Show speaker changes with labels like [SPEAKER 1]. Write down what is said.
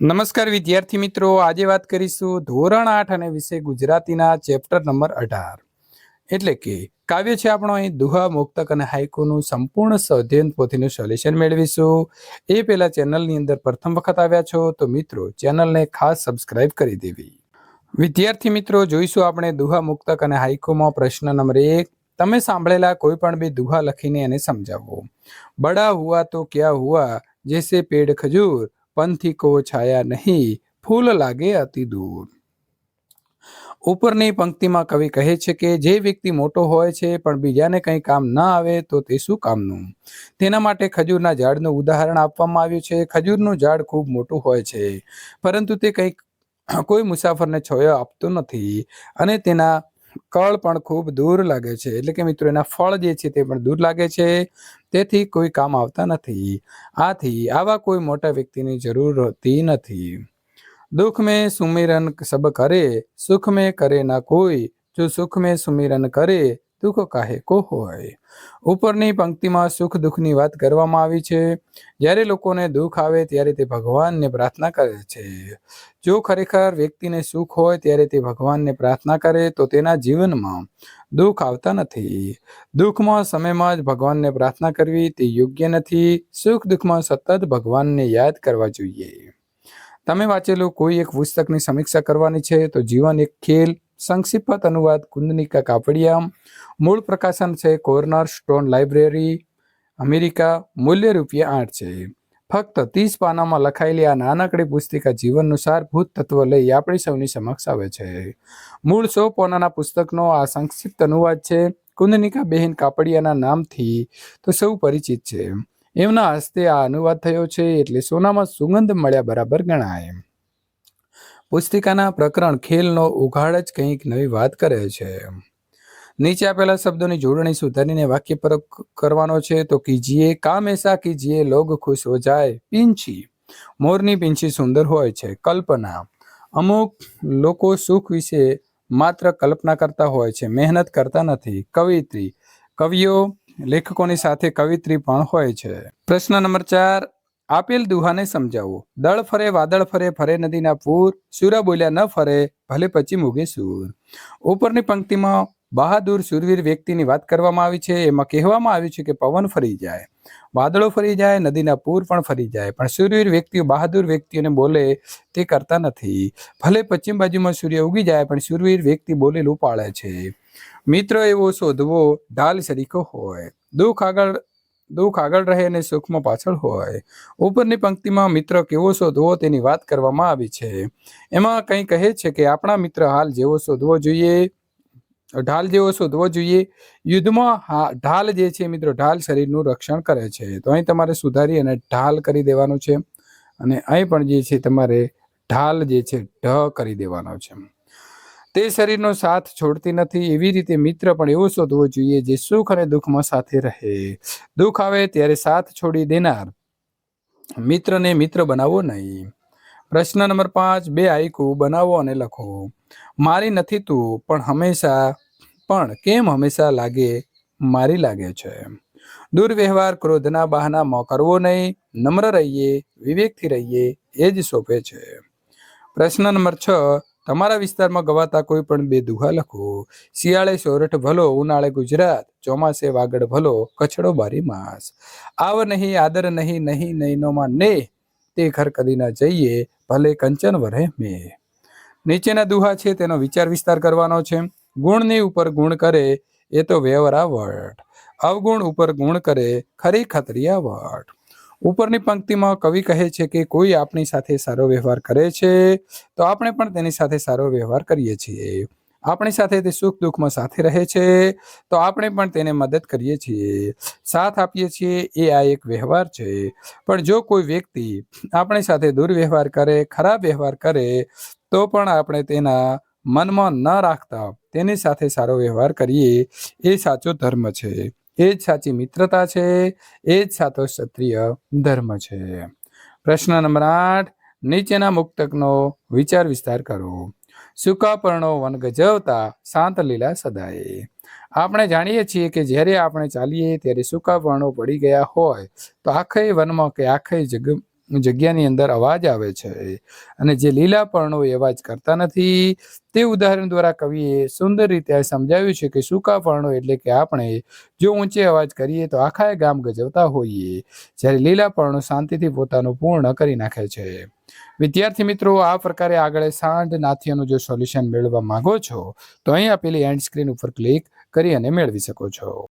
[SPEAKER 1] નમસ્કાર વિદ્યાર્થી મિત્રો, આજે વાત કરીશું ધોરણ 8 અને વિષય ગુજરાતીના ચેપ્ટર નંબર 18 એટલે કે કાવ્ય છે આપણો અહીં દુહા, મુક્તક અને હાઈકુનું સંપૂર્ણ અધ્યયન પોથીનું સોલ્યુશન મેળવીશું. એ પહેલા ચેનલની અંદર પ્રથમ વખત આવ્યા છો તો મિત્રો ચેનલને ખાસ સબસ્ક્રાઇબ કરી દેવી. વિદ્યાર્થી મિત્રો, જોઈશું આપણે દુહા, મુક્તક અને હાઈકુમાં પ્રશ્ન નંબર 1. તમે સાંભળેલા કોઈ પણ બે દુહા લખીને એને સમજાવો. બડા હુઆ તો ક્યા હુઆ, જૈસે પેડ ખજૂર, पंथी को छाया नहीं, फूल लागे अति दूर. ઉપરની પંક્તિમાં કવિ કહે છે કે જે વ્યક્તિ મોટો હોય છે પણ બીજાને કંઈ કામ ન આવે તો તે શું કામનું. તેના માટે ખજૂરના ઝાડનું ઉદાહરણ આપવામાં આવ્યું છે. ખજૂરનું ઝાડ ખૂબ મોટું હોય છે પરંતુ તે કોઈ મુસાફરને છોયો આપતું નથી અને તેના કળ પણ ખૂબ દૂર લાગે છે, એટલે કે મિત્રો એના ફળ જે છે તે પણ દૂર લાગે છે, તેથી કોઈ કામ આવતા નથી. આથી આવા કોઈ મોટા વ્યક્તિની જરૂર હોતી નથી. दुख में सुमिरन सब करे, सुख में करे ना कोई, जो सुख में सुमिरन करे दुख काहे को होय. ઉપરની પંક્તિમાં સુખ દુઃખની વાત કરવામાં આવી છે. જ્યારે લોકોને દુઃખ આવે ત્યારે તે ભગવાનને પ્રાર્થના કરે છે. જો ખરેખર વ્યક્તિને સુખ હોય ત્યારે તે ભગવાનને પ્રાર્થના કરે તો તેના જીવનમાં દુઃખ આવતા નથી. દુઃખમાં સમયમાં જ ભગવાનને પ્રાર્થના કરવી તે યોગ્ય નથી. સુખ દુઃખમાં સતત ભગવાનને યાદ કરવા જોઈએ. તમે વાંચેલું કોઈ એક પુસ્તકની સમીક્ષા કરવાની છે તો જીવન એક ખેલ, સંક્ષિપ્ત અનુવાદ કુંદનિકા કાપડિયા, મૂળ પ્રકાશન છે કોર્નર સ્ટોન લાઇબ્રેરી, અમેરિકા, મૂલ્ય ₹8 છે. ફક્ત 30 પાનામાં લખાયેલી આ નાનકડી પુસ્તિકા જીવનનું સારભૂત તત્વ લઈ આપણી સૌની સમક્ષ આવે છે. મૂળ 100 પાનાના પુસ્તકનો આ સંક્ષિપ્ત અનુવાદ છે. કુંદનિકા બહેન કાપડિયાના નામથી તો સૌ પરિચિત છે. એમના હસ્તે આ અનુવાદ થયો છે એટલે સોનામાં સુગંધ મળ્યા બરાબર ગણાય. પુસ્તિકાના પ્રકરણ ખેલનો ઉઘાડ જ કંઈક નવી વાત કરે છે. નીચે આપેલા શબ્દોની જોડણી સુધારીને વાક્ય પર કરવાનો છે તો કીજીએ, કામ એસા કીજીએ લોગ ખુશ હો જાય. પીંછી, મોરની પીંછી સુંદર હોય છે. કલ્પના, અમુક લોકો સુખ વિશે માત્ર કલ્પના કરતા હોય છે, મહેનત કરતા નથી. કવિત્રી, કવિઓ લેખકોની સાથે કવિત્રી પણ હોય છે. પ્રશ્ન નંબર 4. આપેલ દુહાને સમજાવો. દળ ફરે વાદળ ફરે, ફરે નદીના પૂર, સૂરા બોલ્યા ન ફરે, ભલે પચી મૂગે સૂર. ઉપરની પંક્તિમાં બહાદુર શૂરવીર વ્યક્તિની વાત કરવામાં આવી છે. એમાં કહેવામાં આવ્યું છે કે પવન ફરી જાય, વાદળો ફરી જાય, નદીના પૂર પણ ફરી જાય, પણ શૂરવીર વ્યક્તિઓ બહાદુર વ્યક્તિઓને બોલે તે કરતા નથી. ભલે પશ્ચિમ બાજુમાં સૂર્ય ઉગી જાય પણ શૂરવીર વ્યક્તિ બોલેલું પાળે છે. મિત્ર એવો શોધવો ઢાલ સરીખો હોય. દુઃખ આગળ રહે અને સુખમાં પાછળ હોય. ઉપરની પંક્તિમાં મિત્ર કેવો શોધવો તેની વાત કરવામાં આવી છે. એમાં કંઈ કહે છે કે આપણા મિત્ર ઢાલ જેવો શોધવો જોઈએ. યુદ્ધમાં ઢાલ જે છે મિત્રો, ઢાલ શરીરનું રક્ષણ કરે છે. તો અહીં તમારે સુધારી અને ઢાલ કરી દેવાનું છે અને અહીં પણ જે છે તમારે ઢાલ જે છે ઢ કરી દેવાનો છે. તે શરીરનો સાથ છોડતી નથી. એવી રીતે મિત્ર પણ એવો શોધવો જોઈએ જે સુખ અને દુઃખમાં સાથે રહે. દુઃખ આવે ત્યારે સાથ છોડી દેનાર મિત્રને મિત્ર બનાવવો નહીં. પ્રશ્ન નંબર 5. 2 હાઈકુ બનાવો અને લખો. મારી નથી તું પણ કેમ હંમેશા મારી લાગે છે. દુર્વ્યવહાર ક્રોધના બહાનામાં કરવો નહીં. નમ્ર રહીએ, વિવેકથી રહીએ એ જ સોંપે છે. પ્રશ્ન નંબર 6. તમારા વિસ્તારમાં ગવાતા કોઈ પણ 2 દુહા લખો. શિયાળે સોરઠ ભલો, ઉનાળે ગુજરાત, ચોમાસે વાગડ ભલો, કચ્છડો બારી માસ. આવ નહીં, આદર નહીં, નહીં નૈનોમાં ને, તે ઘર કદી ના જઈએ, ભલે કંચન વરે મેં. નીચેના દુહા છે તેનો વિચાર વિસ્તાર કરવાનો છે. ગુણની ઉપર ગુણ કરે એ તો વ્યવરાવટ, અવગુણ ઉપર ગુણ કરે ખરી ખતરિયાવટ. ઉપરની પંક્તિમાં કવિ કહે છે કે કોઈ આપણી સાથે સારો વ્યવહાર કરે છે તો આપણે પણ તેની સાથે સારો વ્યવહાર કરીએ છીએ. આપણી સાથે તે સુખ દુઃખમાં સાથે રહે છે તો આપણે પણ તેને મદદ કરીએ છીએ, સાથ આપીએ છીએ. એ આ એક વ્યવહાર છે. પણ જો કોઈ વ્યક્તિ આપણી સાથે દુર્વ્યવહાર કરે, ખરાબ વ્યવહાર કરે તો પણ આપણે તેના મનમાં ન રાખતા તેની સાથે સારો વ્યવહાર કરીએ એ સાચો ધર્મ છે, એ જ સાચી મિત્રતા છે, એ જ સાચો ક્ષત્રિય ધર્મ છે. પ્રશ્ન નંબર 8. નીચેના મુક્તકનો વિચાર વિસ્તાર કરો. સૂકા પર્ણો વન ગજવતા, શાંત લીલા સદાય. આપણે જાણીએ છીએ કે જ્યારે આપણે ચાલીએ ત્યારે સૂકા પર્ણો પડી ગયા હોય તો આખે વનમાં કે આખે જગ્યાની અંદર અવાજ આવે છે અને જે લીલા પર્ણો એ અવાજ કરતા નથી. તે ઉદાહરણ દ્વારા કવિએ સુંદર રીતે સમજાવ્યું છે કે સૂકા પર્ણો એટલે કે આપણે જો ઊંચે અવાજ કરીએ તો આખા ગામ ગજવતા હોઈએ, જ્યારે લીલા પર્ણો શાંતિથી પોતાનું પૂર્ણ કરી નાખે છે. વિદ્યાર્થી મિત્રો, આ પ્રકારે આગળ સાંડ નાથિયાનું જો સોલ્યુશન મેળવવા માંગો છો તો અહીં આપેલી એન્ડ સ્ક્રીન ઉપર ક્લિક કરી અને મેળવી શકો છો.